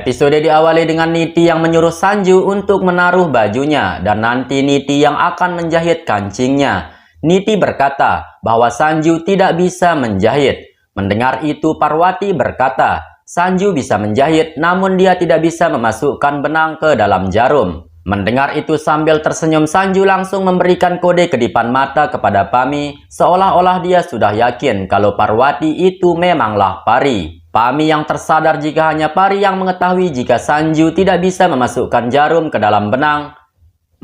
Episode diawali dengan Niti yang menyuruh Sanju untuk menaruh bajunya dan nanti Niti yang akan menjahit kancingnya. Niti berkata bahwa Sanju tidak bisa menjahit. Mendengar itu Parwati berkata, Sanju bisa menjahit namun dia tidak bisa memasukkan benang ke dalam jarum. Mendengar itu sambil tersenyum Sanju langsung memberikan kode kedipan mata kepada Pami seolah-olah dia sudah yakin kalau Parwati itu memanglah pari. Pami yang tersadar jika hanya pari yang mengetahui jika Sanju tidak bisa memasukkan jarum ke dalam benang.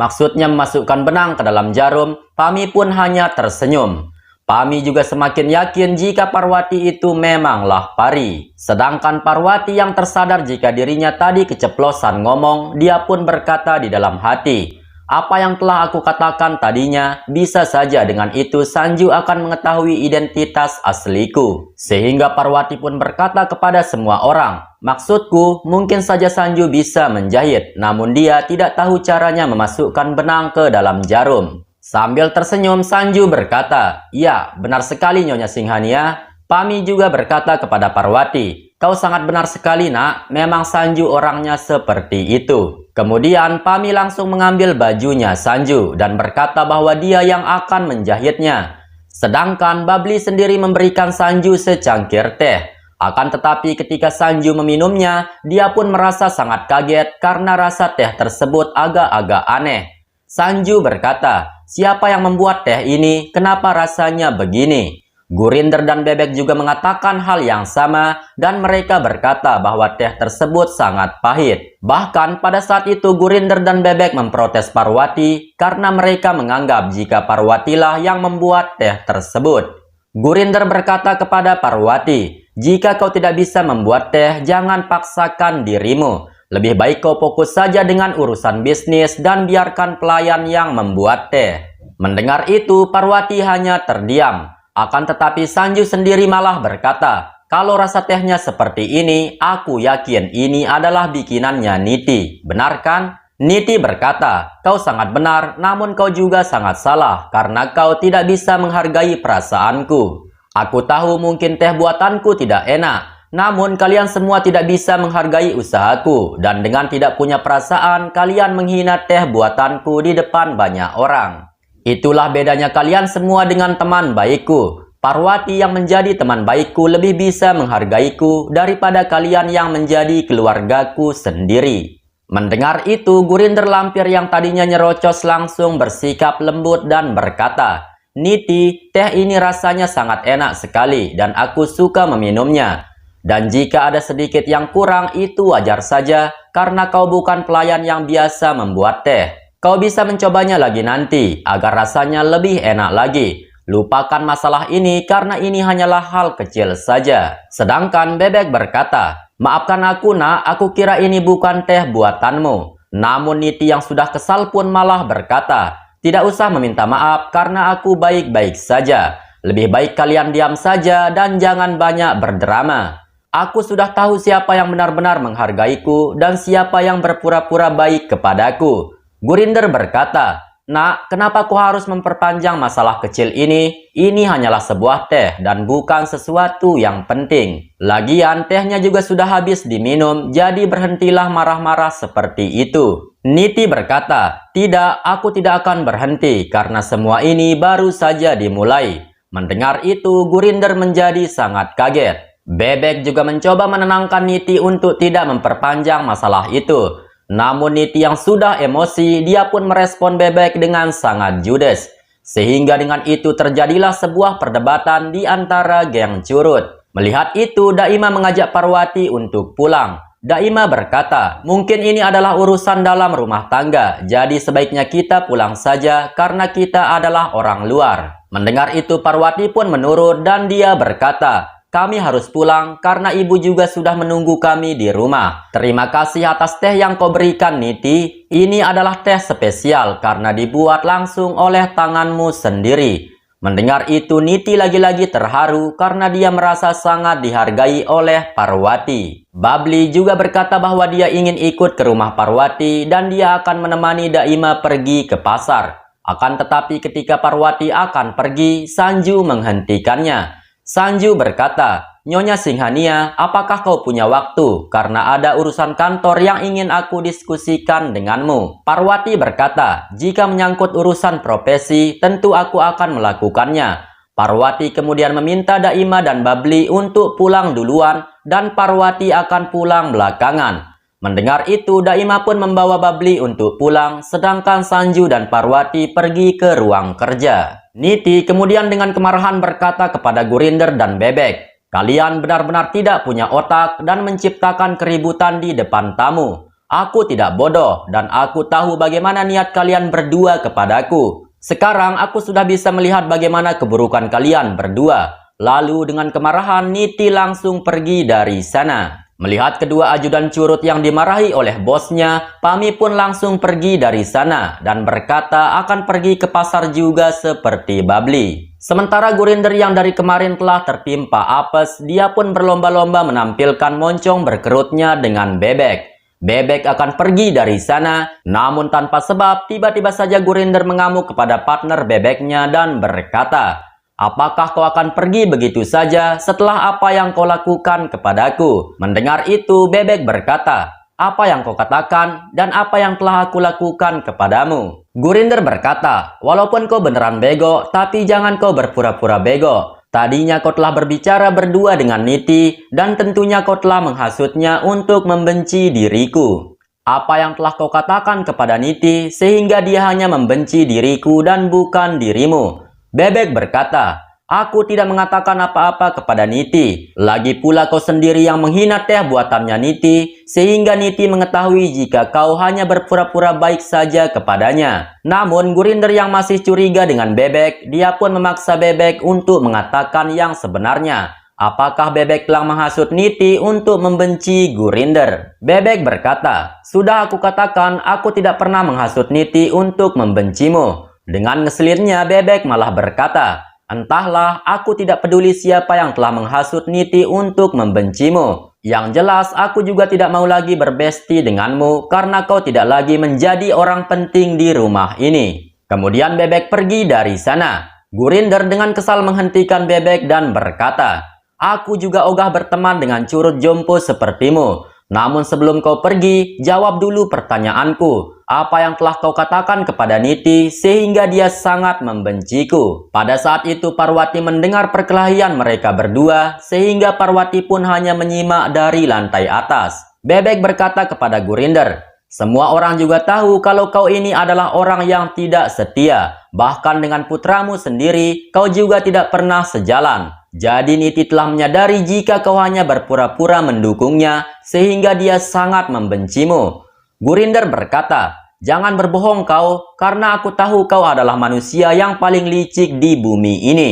Maksudnya memasukkan benang ke dalam jarum, Pami pun hanya tersenyum. Pami juga semakin yakin jika Parwati itu memanglah pari. Sedangkan Parwati yang tersadar jika dirinya tadi keceplosan ngomong, dia pun berkata di dalam hati, apa yang telah aku katakan tadinya, bisa saja dengan itu Sanju akan mengetahui identitas asliku. Sehingga Parwati pun berkata kepada semua orang, maksudku mungkin saja Sanju bisa menjahit, namun dia tidak tahu caranya memasukkan benang ke dalam jarum. Sambil tersenyum Sanju berkata, ya benar sekali Nyonya Singhania. Pami juga berkata kepada Parwati, kau sangat benar sekali nak, memang Sanju orangnya seperti itu. Kemudian Pami langsung mengambil bajunya Sanju dan berkata bahwa dia yang akan menjahitnya. Sedangkan Babli sendiri memberikan Sanju secangkir teh. Akan tetapi ketika Sanju meminumnya, dia pun merasa sangat kaget karena rasa teh tersebut agak-agak aneh. Sanju berkata, siapa yang membuat teh ini? Kenapa rasanya begini? Gurinder dan Bebek juga mengatakan hal yang sama dan mereka berkata bahwa teh tersebut sangat pahit. Bahkan pada saat itu Gurinder dan Bebek memprotes Parwati karena mereka menganggap jika Parwatilah yang membuat teh tersebut. Gurinder berkata kepada Parwati, jika kau tidak bisa membuat teh, jangan paksakan dirimu. Lebih baik kau fokus saja dengan urusan bisnis dan biarkan pelayan yang membuat teh. Mendengar itu Parwati hanya terdiam. Akan tetapi Sanju sendiri malah berkata, kalau rasa tehnya seperti ini, aku yakin ini adalah bikinannya Niti. Benar kan? Niti berkata, kau sangat benar, namun kau juga sangat salah, karena kau tidak bisa menghargai perasaanku. Aku tahu mungkin teh buatanku tidak enak, namun kalian semua tidak bisa menghargai usahaku, dan dengan tidak punya perasaan, kalian menghina teh buatanku di depan banyak orang. Itulah bedanya kalian semua dengan teman baikku. Parwati yang menjadi teman baikku lebih bisa menghargaiku daripada kalian yang menjadi keluargaku sendiri. Mendengar itu, Gurinder Lampir yang tadinya nyerocos langsung bersikap lembut dan berkata, Niti, teh ini rasanya sangat enak sekali dan aku suka meminumnya. Dan jika ada sedikit yang kurang itu wajar saja karena kau bukan pelayan yang biasa membuat teh. Kau bisa mencobanya lagi nanti, agar rasanya lebih enak lagi. Lupakan masalah ini karena ini hanyalah hal kecil saja. Sedangkan Bebek berkata, maafkan aku nak, aku kira ini bukan teh buatanmu. Namun Niti yang sudah kesal pun malah berkata, tidak usah meminta maaf karena aku baik-baik saja. Lebih baik kalian diam saja dan jangan banyak berdrama. Aku sudah tahu siapa yang benar-benar menghargaiku dan siapa yang berpura-pura baik kepadaku. Gurinder berkata, nak, kenapa kau harus memperpanjang masalah kecil ini? Ini hanyalah sebuah teh dan bukan sesuatu yang penting. Lagian tehnya juga sudah habis diminum, jadi berhentilah marah-marah seperti itu. Niti berkata, tidak, aku tidak akan berhenti karena semua ini baru saja dimulai. Mendengar itu, Gurinder menjadi sangat kaget. Bebek juga mencoba menenangkan Niti untuk tidak memperpanjang masalah itu. Namun Niti yang sudah emosi, dia pun merespon Bebek dengan sangat judes. Sehingga dengan itu terjadilah sebuah perdebatan di antara geng curut. Melihat itu, Daima mengajak Parwati untuk pulang. Daima berkata, mungkin ini adalah urusan dalam rumah tangga, jadi sebaiknya kita pulang saja karena kita adalah orang luar. Mendengar itu Parwati pun menurut dan dia berkata, kami harus pulang karena ibu juga sudah menunggu kami di rumah. Terima kasih atas teh yang kau berikan Niti. Ini adalah teh spesial karena dibuat langsung oleh tanganmu sendiri. Mendengar itu Niti lagi-lagi terharu karena dia merasa sangat dihargai oleh Parwati. Babli juga berkata bahwa dia ingin ikut ke rumah Parwati dan dia akan menemani Daima pergi ke pasar. Akan tetapi ketika Parwati akan pergi, Sanju menghentikannya. Sanju berkata, "Nyonya Singhania, apakah kau punya waktu? Karena ada urusan kantor yang ingin aku diskusikan denganmu." Parwati berkata, "Jika menyangkut urusan profesi, tentu aku akan melakukannya." Parwati kemudian meminta Daima dan Babli untuk pulang duluan dan Parwati akan pulang belakangan. Mendengar itu, Daima pun membawa Babli untuk pulang, sedangkan Sanju dan Parwati pergi ke ruang kerja. Niti kemudian dengan kemarahan berkata kepada Gurinder dan Bebek, "Kalian benar-benar tidak punya otak dan menciptakan keributan di depan tamu. Aku tidak bodoh dan aku tahu bagaimana niat kalian berdua kepadaku. Sekarang aku sudah bisa melihat bagaimana keburukan kalian berdua." Lalu dengan kemarahan Niti langsung pergi dari sana. Melihat kedua ajudan curut yang dimarahi oleh bosnya, Pami pun langsung pergi dari sana dan berkata akan pergi ke pasar juga seperti Babli. Sementara Gurinder yang dari kemarin telah tertimpa apes, dia pun berlomba-lomba menampilkan moncong berkerutnya dengan Bebek. Bebek akan pergi dari sana, namun tanpa sebab tiba-tiba saja Gurinder mengamuk kepada partner Bebeknya dan berkata, "Apakah kau akan pergi begitu saja setelah apa yang kau lakukan kepadaku?" Mendengar itu, Bebek berkata, "Apa yang kau katakan dan apa yang telah aku lakukan kepadamu?" Gurinder berkata, "Walaupun kau beneran bego, tapi jangan kau berpura-pura bego. Tadinya kau telah berbicara berdua dengan Niti, dan tentunya kau telah menghasutnya untuk membenci diriku. Apa yang telah kau katakan kepada Niti, sehingga dia hanya membenci diriku dan bukan dirimu?" Bebek berkata, "Aku tidak mengatakan apa-apa kepada Niti. Lagi pula kau sendiri yang menghina teh buatannya Niti, sehingga Niti mengetahui jika kau hanya berpura-pura baik saja kepadanya." Namun Gurinder yang masih curiga dengan Bebek, dia pun memaksa Bebek untuk mengatakan yang sebenarnya. Apakah Bebek telah menghasut Niti untuk membenci Gurinder? Bebek berkata, "Sudah aku katakan, aku tidak pernah menghasut Niti untuk membencimu." Dengan ngeselirnya, Bebek malah berkata, "Entahlah, aku tidak peduli siapa yang telah menghasut Niti untuk membencimu. Yang jelas, aku juga tidak mau lagi berbesti denganmu karena kau tidak lagi menjadi orang penting di rumah ini." Kemudian Bebek pergi dari sana. Gurinder dengan kesal menghentikan Bebek dan berkata, "Aku juga ogah berteman dengan curut jompo sepertimu. Namun sebelum kau pergi, jawab dulu pertanyaanku. Apa yang telah kau katakan kepada Niti sehingga dia sangat membenciku?" Pada saat itu Parwati mendengar perkelahian mereka berdua, sehingga Parwati pun hanya menyimak dari lantai atas. Bebek berkata kepada Gurinder, "Semua orang juga tahu kalau kau ini adalah orang yang tidak setia. Bahkan dengan putramu sendiri, kau juga tidak pernah sejalan. Jadi Niti telah menyadari jika kau hanya berpura-pura mendukungnya, sehingga dia sangat membencimu." Gurinder berkata, "Jangan berbohong kau, karena aku tahu kau adalah manusia yang paling licik di bumi ini.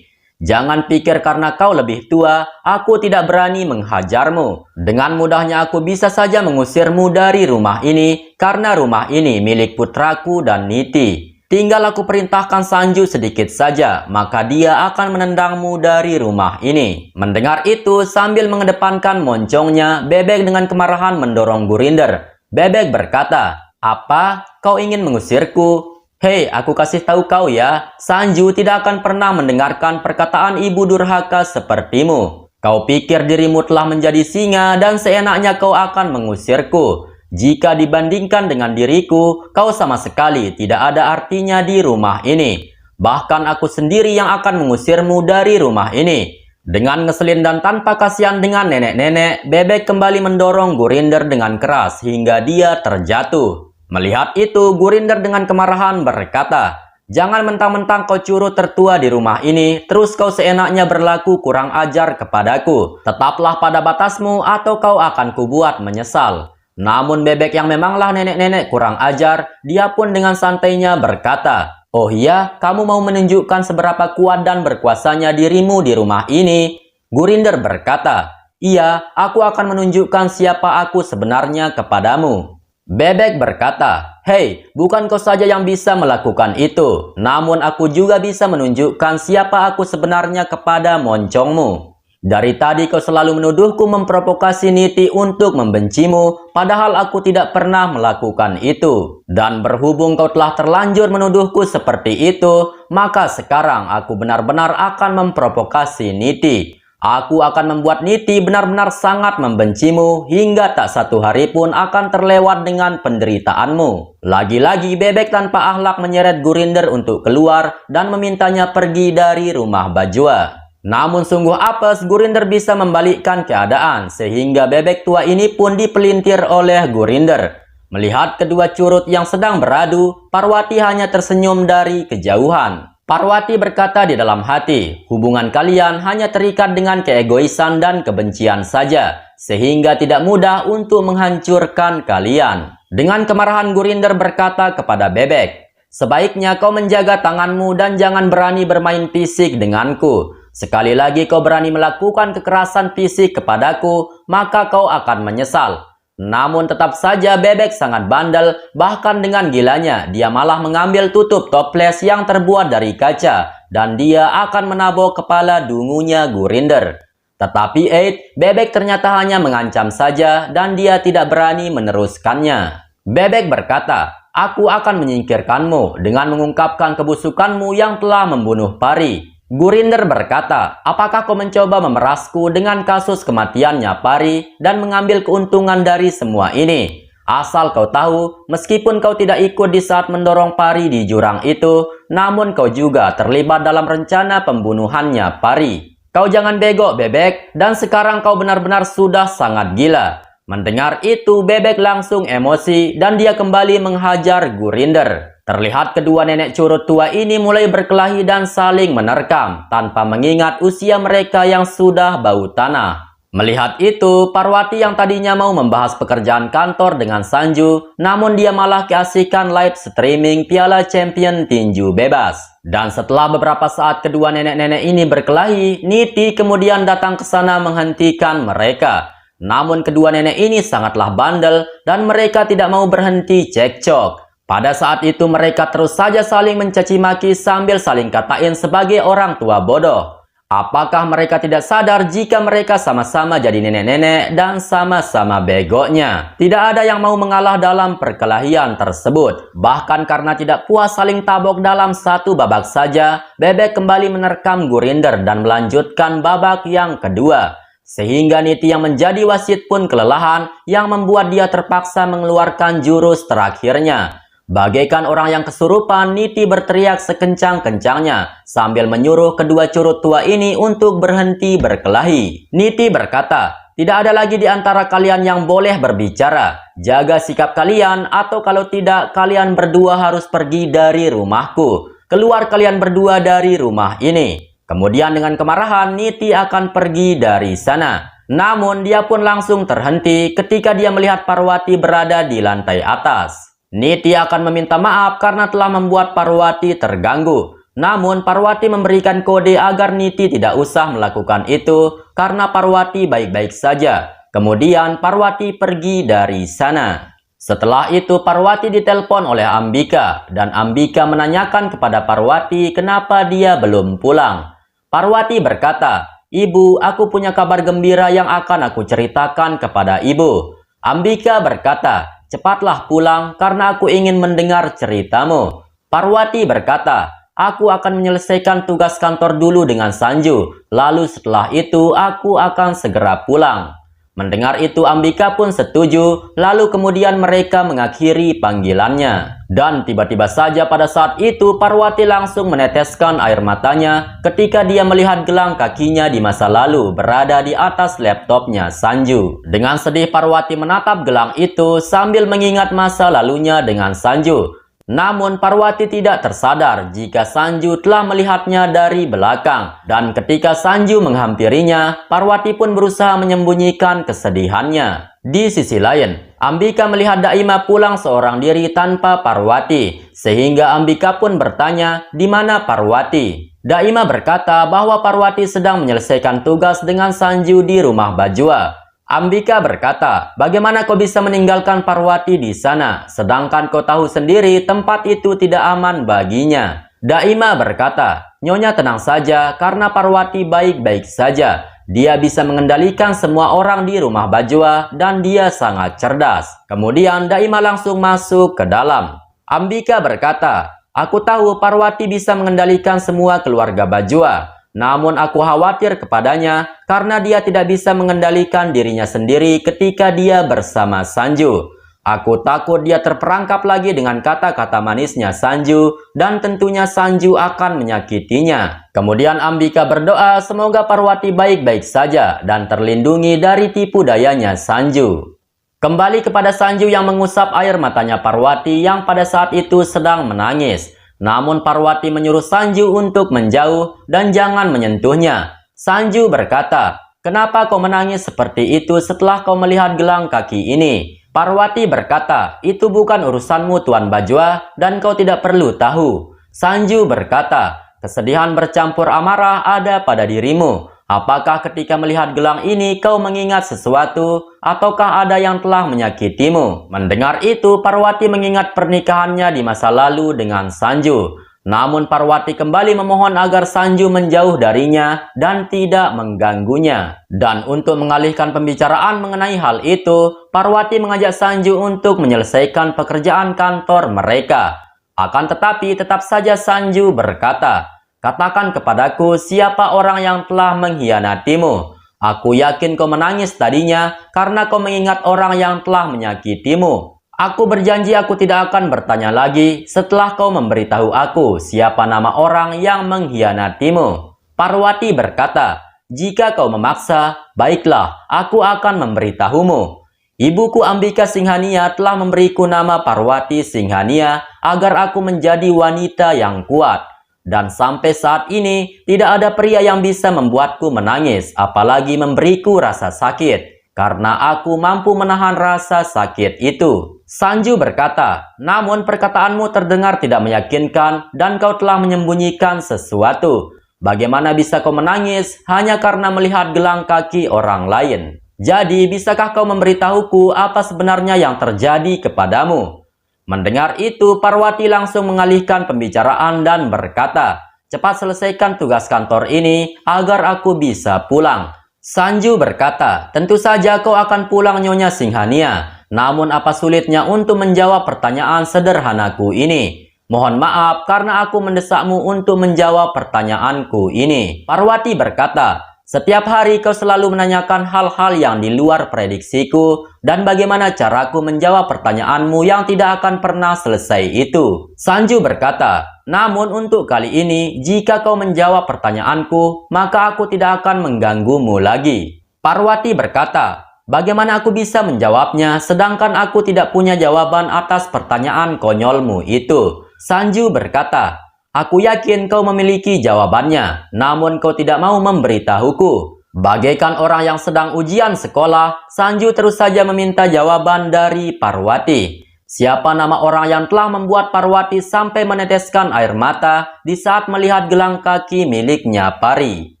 Jangan pikir karena kau lebih tua, aku tidak berani menghajarmu. Dengan mudahnya aku bisa saja mengusirmu dari rumah ini, karena rumah ini milik putraku dan Niti. Tinggal aku perintahkan Sanju sedikit saja, maka dia akan menendangmu dari rumah ini." Mendengar itu, sambil mengedepankan moncongnya, Bebek dengan kemarahan mendorong Gurinder. Bebek berkata, "Apa? Kau ingin mengusirku? Hei, aku kasih tahu kau ya, Sanju tidak akan pernah mendengarkan perkataan ibu durhaka sepertimu. Kau pikir dirimu telah menjadi singa dan seenaknya kau akan mengusirku. Jika dibandingkan dengan diriku, kau sama sekali tidak ada artinya di rumah ini. Bahkan aku sendiri yang akan mengusirmu dari rumah ini." Dengan ngeselin dan tanpa kasihan dengan nenek-nenek, Bebek kembali mendorong Gurinder dengan keras hingga dia terjatuh. Melihat itu, Gurinder dengan kemarahan berkata, "Jangan mentang-mentang kau curut tertua di rumah ini, terus kau seenaknya berlaku kurang ajar kepadaku. Tetaplah pada batasmu atau kau akan kubuat menyesal." Namun Bebek yang memanglah nenek-nenek kurang ajar, dia pun dengan santainya berkata, "Oh iya, kamu mau menunjukkan seberapa kuat dan berkuasanya dirimu di rumah ini?" Gurinder berkata, "Iya, aku akan menunjukkan siapa aku sebenarnya kepadamu." Bebek berkata, "Hei, bukan kau saja yang bisa melakukan itu, namun aku juga bisa menunjukkan siapa aku sebenarnya kepada moncongmu. Dari tadi kau selalu menuduhku memprovokasi Niti untuk membencimu, padahal aku tidak pernah melakukan itu. Dan berhubung kau telah terlanjur menuduhku seperti itu, maka sekarang aku benar-benar akan memprovokasi Niti. Aku akan membuat Niti benar-benar sangat membencimu hingga tak satu hari pun akan terlewat dengan penderitaanmu. Lagi-lagi Bebek tanpa akhlak menyeret Gurinder untuk keluar dan memintanya pergi dari rumah Bajwa. Namun sungguh apes Gurinder bisa membalikkan keadaan sehingga Bebek tua ini pun dipelintir oleh Gurinder. Melihat kedua curut yang sedang beradu, Parwati hanya tersenyum dari kejauhan. Parwati berkata di dalam hati, hubungan kalian hanya terikat dengan keegoisan dan kebencian saja, sehingga tidak mudah untuk menghancurkan kalian. Dengan kemarahan Gurinder berkata kepada Bebek, sebaiknya kau menjaga tanganmu dan jangan berani bermain fisik denganku. Sekali lagi kau berani melakukan kekerasan fisik kepadaku, maka kau akan menyesal. Namun tetap saja Bebek sangat bandel, bahkan dengan gilanya dia malah mengambil tutup toples yang terbuat dari kaca dan dia akan menabok kepala dungunya Gurinder. Tetapi Bebek ternyata hanya mengancam saja dan dia tidak berani meneruskannya. Bebek berkata, aku akan menyingkirkanmu dengan mengungkapkan kebusukanmu yang telah membunuh Pari. Gurinder berkata, apakah kau mencoba memerasku dengan kasus kematiannya Pari dan mengambil keuntungan dari semua ini? Asal kau tahu, meskipun kau tidak ikut di saat mendorong Pari di jurang itu, namun kau juga terlibat dalam rencana pembunuhannya Pari. Kau jangan bego Bebek, dan sekarang kau benar-benar sudah sangat gila. Mendengar itu, Bebek langsung emosi dan dia kembali menghajar Gurinder. Terlihat kedua nenek curut tua ini mulai berkelahi dan saling menerkam tanpa mengingat usia mereka yang sudah bau tanah. Melihat itu, Parwati yang tadinya mau membahas pekerjaan kantor dengan Sanju, namun dia malah keasikan live streaming Piala Champion Tinju Bebas. Dan setelah beberapa saat kedua nenek-nenek ini berkelahi, Niti kemudian datang ke sana menghentikan mereka. Namun kedua nenek ini sangatlah bandel dan mereka tidak mau berhenti cekcok. Pada saat itu mereka terus saja saling mencaci maki sambil saling katain sebagai orang tua bodoh. Apakah mereka tidak sadar jika mereka sama-sama jadi nenek-nenek dan sama-sama begonya? Tidak ada yang mau mengalah dalam perkelahian tersebut. Bahkan karena tidak puas saling tabok dalam satu babak saja, Bebek kembali menerkam Gurinder dan melanjutkan babak yang kedua. Sehingga Niti yang menjadi wasit pun kelelahan yang membuat dia terpaksa mengeluarkan jurus terakhirnya. Bagaikan orang yang kesurupan, Niti berteriak sekencang-kencangnya sambil menyuruh kedua curut tua ini untuk berhenti berkelahi. Niti berkata, tidak ada lagi di antara kalian yang boleh berbicara. Jaga sikap kalian atau kalau tidak kalian berdua harus pergi dari rumahku. Keluar kalian berdua dari rumah ini. Kemudian dengan kemarahan Niti akan pergi dari sana. Namun dia pun langsung terhenti ketika dia melihat Parwati berada di lantai atas. Niti akan meminta maaf karena telah membuat Parwati terganggu. Namun Parwati memberikan kode agar Niti tidak usah melakukan itu karena Parwati baik-baik saja. Kemudian Parwati pergi dari sana. Setelah itu Parwati ditelepon oleh Ambika dan Ambika menanyakan kepada Parwati kenapa dia belum pulang. Parwati berkata, "Ibu, aku punya kabar gembira yang akan aku ceritakan kepada ibu." Ambika berkata, "Cepatlah pulang karena aku ingin mendengar ceritamu." Parwati berkata, "Aku akan menyelesaikan tugas kantor dulu dengan Sanju. Lalu setelah itu aku akan segera pulang." Mendengar itu Ambika pun setuju. Lalu kemudian mereka mengakhiri panggilannya. Dan tiba-tiba saja pada saat itu Parwati langsung meneteskan air matanya ketika dia melihat gelang kakinya di masa lalu berada di atas laptopnya Sanju. Dengan sedih Parwati menatap gelang itu sambil mengingat masa lalunya dengan Sanju. Namun Parwati tidak tersadar jika Sanju telah melihatnya dari belakang. Dan ketika Sanju menghampirinya, Parwati pun berusaha menyembunyikan kesedihannya. Di sisi lain, Ambika melihat Daima pulang seorang diri tanpa Parwati. Sehingga Ambika pun bertanya, di mana Parwati? Daima berkata bahwa Parwati sedang menyelesaikan tugas dengan Sanju di rumah Bajwa. Ambika berkata, bagaimana kau bisa meninggalkan Parwati di sana, sedangkan kau tahu sendiri tempat itu tidak aman baginya. Daima berkata, Nyonya tenang saja karena Parwati baik-baik saja. Dia bisa mengendalikan semua orang di rumah Bajwa dan dia sangat cerdas. Kemudian Daima langsung masuk ke dalam. Ambika berkata, aku tahu Parwati bisa mengendalikan semua keluarga Bajwa. Namun aku khawatir kepadanya karena dia tidak bisa mengendalikan dirinya sendiri ketika dia bersama Sanju. Aku takut dia terperangkap lagi dengan kata-kata manisnya Sanju dan tentunya Sanju akan menyakitinya. Kemudian Ambika berdoa semoga Parwati baik-baik saja dan terlindungi dari tipu dayanya Sanju. Kembali kepada Sanju yang mengusap air matanya Parwati yang pada saat itu sedang menangis. Namun Parwati menyuruh Sanju untuk menjauh dan jangan menyentuhnya. Sanju berkata, "Kenapa kau menangis seperti itu setelah kau melihat gelang kaki ini?" Parwati berkata, "Itu bukan urusanmu Tuan Bajwa dan kau tidak perlu tahu." Sanju berkata, "Kesedihan bercampur amarah ada pada dirimu. Apakah ketika melihat gelang ini kau mengingat sesuatu ataukah ada yang telah menyakitimu?" Mendengar itu, Parwati mengingat pernikahannya di masa lalu dengan Sanju. Namun Parwati kembali memohon agar Sanju menjauh darinya dan tidak mengganggunya. Dan untuk mengalihkan pembicaraan mengenai hal itu, Parwati mengajak Sanju untuk menyelesaikan pekerjaan kantor mereka. Akan tetapi tetap saja Sanju berkata, "Katakan kepadaku siapa orang yang telah mengkhianatimu. Aku yakin kau menangis tadinya karena kau mengingat orang yang telah menyakitimu. Aku berjanji aku tidak akan bertanya lagi setelah kau memberitahu aku siapa nama orang yang mengkhianatimu." Parwati berkata, "Jika kau memaksa, baiklah, aku akan memberitahumu. Ibuku Ambika Singhania telah memberiku nama Parwati Singhania agar aku menjadi wanita yang kuat. Dan sampai saat ini, tidak ada pria yang bisa membuatku menangis, apalagi memberiku rasa sakit, karena aku mampu menahan rasa sakit itu." Sanju berkata, "Namun perkataanmu terdengar tidak meyakinkan dan kau telah menyembunyikan sesuatu. Bagaimana bisa kau menangis hanya karena melihat gelang kaki orang lain? Jadi, bisakah kau memberitahuku apa sebenarnya yang terjadi kepadamu?" Mendengar itu, Parwati langsung mengalihkan pembicaraan dan berkata, "Cepat selesaikan tugas kantor ini agar aku bisa pulang." Sanju berkata, "Tentu saja kau akan pulang Nyonya Singhania. Namun apa sulitnya untuk menjawab pertanyaan sederhanaku ini? Mohon maaf karena aku mendesakmu untuk menjawab pertanyaanku ini." Parwati berkata, "Setiap hari kau selalu menanyakan hal-hal yang di luar prediksiku dan bagaimana caraku menjawab pertanyaanmu yang tidak akan pernah selesai itu." Sanju berkata, "Namun untuk kali ini, jika kau menjawab pertanyaanku, maka aku tidak akan mengganggumu lagi." Parwati berkata, "Bagaimana aku bisa menjawabnya sedangkan aku tidak punya jawaban atas pertanyaan konyolmu itu?" Sanju berkata, "Aku yakin kau memiliki jawabannya, namun kau tidak mau memberitahuku." Bagaikan orang yang sedang ujian sekolah, Sanju terus saja meminta jawaban dari Parwati. Siapa nama orang yang telah membuat Parwati sampai meneteskan air mata di saat melihat gelang kaki miliknya Pari?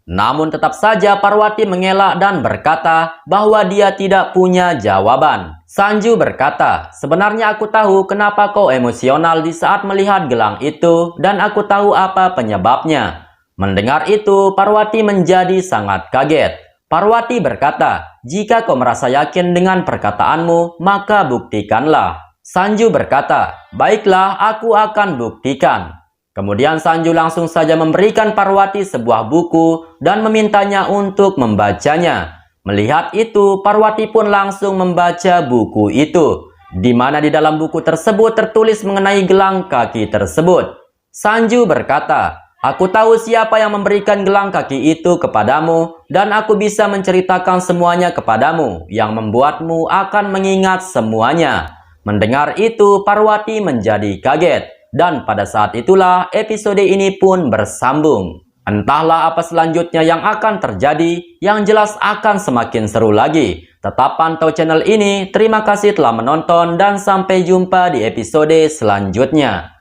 Namun tetap saja Parwati mengelak dan berkata bahwa dia tidak punya jawaban. Sanju berkata, "Sebenarnya aku tahu kenapa kau emosional di saat melihat gelang itu dan aku tahu apa penyebabnya." Mendengar itu, Parwati menjadi sangat kaget. Parwati berkata, "Jika kau merasa yakin dengan perkataanmu, maka buktikanlah." Sanju berkata, "Baiklah, aku akan buktikan." Kemudian Sanju langsung saja memberikan Parwati sebuah buku dan memintanya untuk membacanya. Melihat itu, Parwati pun langsung membaca buku itu, di mana di dalam buku tersebut tertulis mengenai gelang kaki tersebut. Sanju berkata, "Aku tahu siapa yang memberikan gelang kaki itu kepadamu, dan aku bisa menceritakan semuanya kepadamu, yang membuatmu akan mengingat semuanya." Mendengar itu, Parwati menjadi kaget, dan pada saat itulah episode ini pun bersambung. Entahlah apa selanjutnya yang akan terjadi, yang jelas akan semakin seru lagi. Tetap pantau channel ini, terima kasih telah menonton, dan sampai jumpa di episode selanjutnya.